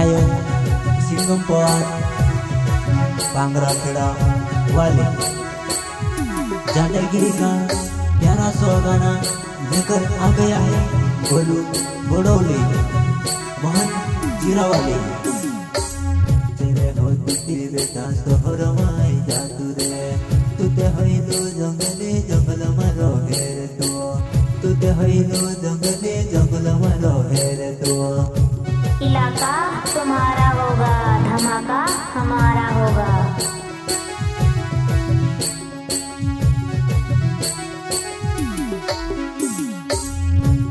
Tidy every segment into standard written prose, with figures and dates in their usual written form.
गायक सिंगम पवार पांगराखेड़ा वाले जादरगिरी का प्यारा सा गाना लेकर आ गया है गोलू गोडौले मोहन जीरा वाले। तेरे होती बेटा सोहर माई जातू रे तुते हईलो जंगले जंगल मारो हेर तो तुते हईलो जंगले जंगल मारो हेर तो। इलाका तुम्हारा होगा, धमाका हमारा होगा।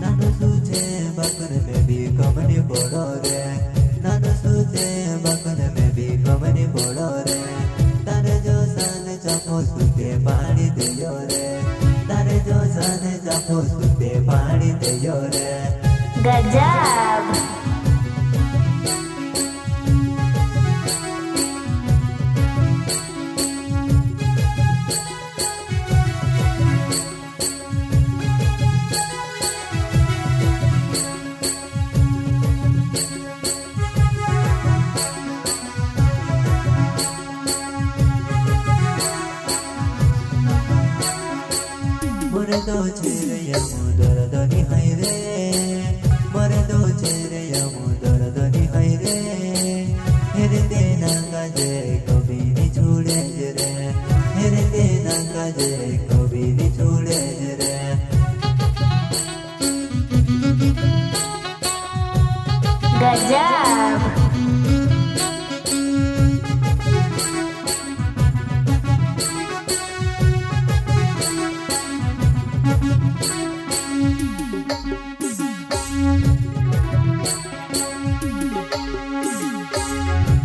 नानो सूझे बकन में भी कमनी पड़ो रे, नानो सूझे बकन में भी कमनी पड़ो रे। तारे जो सान चापो सुते पानी दियो रे, तारे जो सान चापो सुते पानी दियो रे। गजब। मरे दो चेरे मुदर दनी हाय रे, मरे दो चेरे मुदर दनी हाय रे। हेरे देना काजे कभी नहीं छोड़े रे, हेरे देना काजे कभी नहीं छोड़े रे। गजब।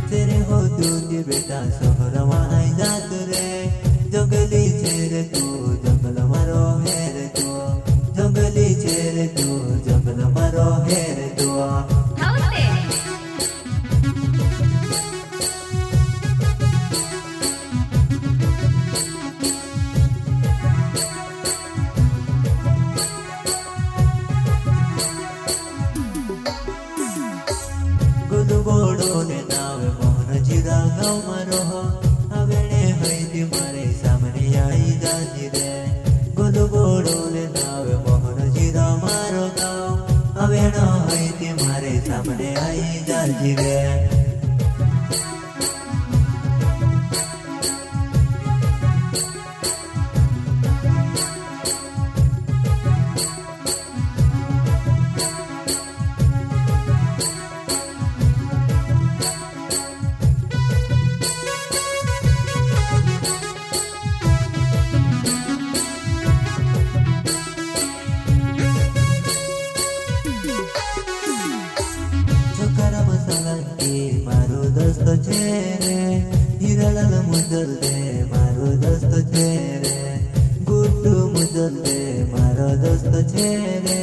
तेरे हो दूध बेटा सोहर माई जात रे, जंगली चेरे तू जंगल मारो हेर तू, जंगली चेरे तू जंगल मारो हेर तू। गोडौले नाव मोहन जीरा गाँव मारो हवेणे हईती मारे सामने आई जाती रे। गोडौले नाव मोहन जीरा मारो गाँव हवेणो हईती मारे सामने आई जाती रे। चोकारा मसाला के मारो दोस्त चेरे, हिरालाल मुदल दे मारो दोस्त चेरे, गुड्डू मुदल दे मारो दोस्त चेरे।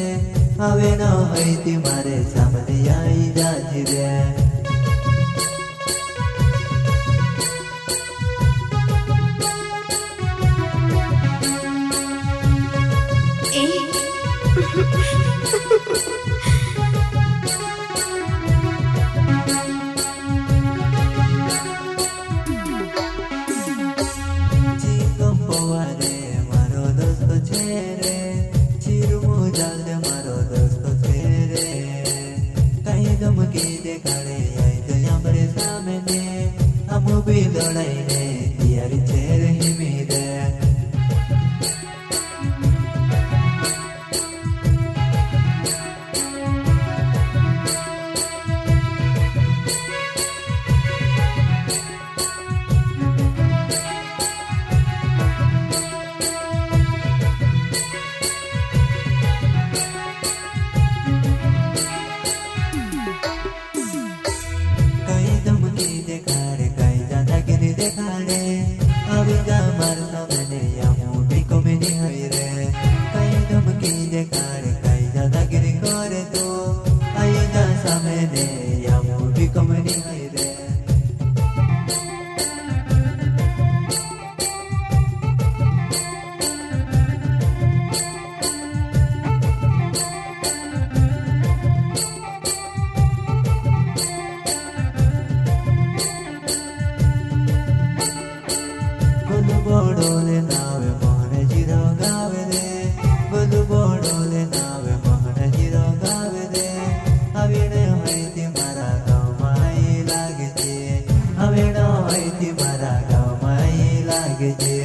हवे न हईती मारे सामने आई जाती रे। चिकम पवारे मारो दोस्त चेरे, चिरुमु जाल दे मारो दोस्त चेरे। कहीं धमकी देखाड़े आई तो हमारे सामने, हम भी लड़ाई ने यारी चेरे ही मेरे। कहीं धमकी देखाड़े कहीं दादागिरी देखाड़े, अभी जा मार सामने या मोटी कमेनी है रे। कहीं धमकी देखाड़े कहीं दादागिरी करे तो आई जा सामने या मोटी कमेनी है रे। के जे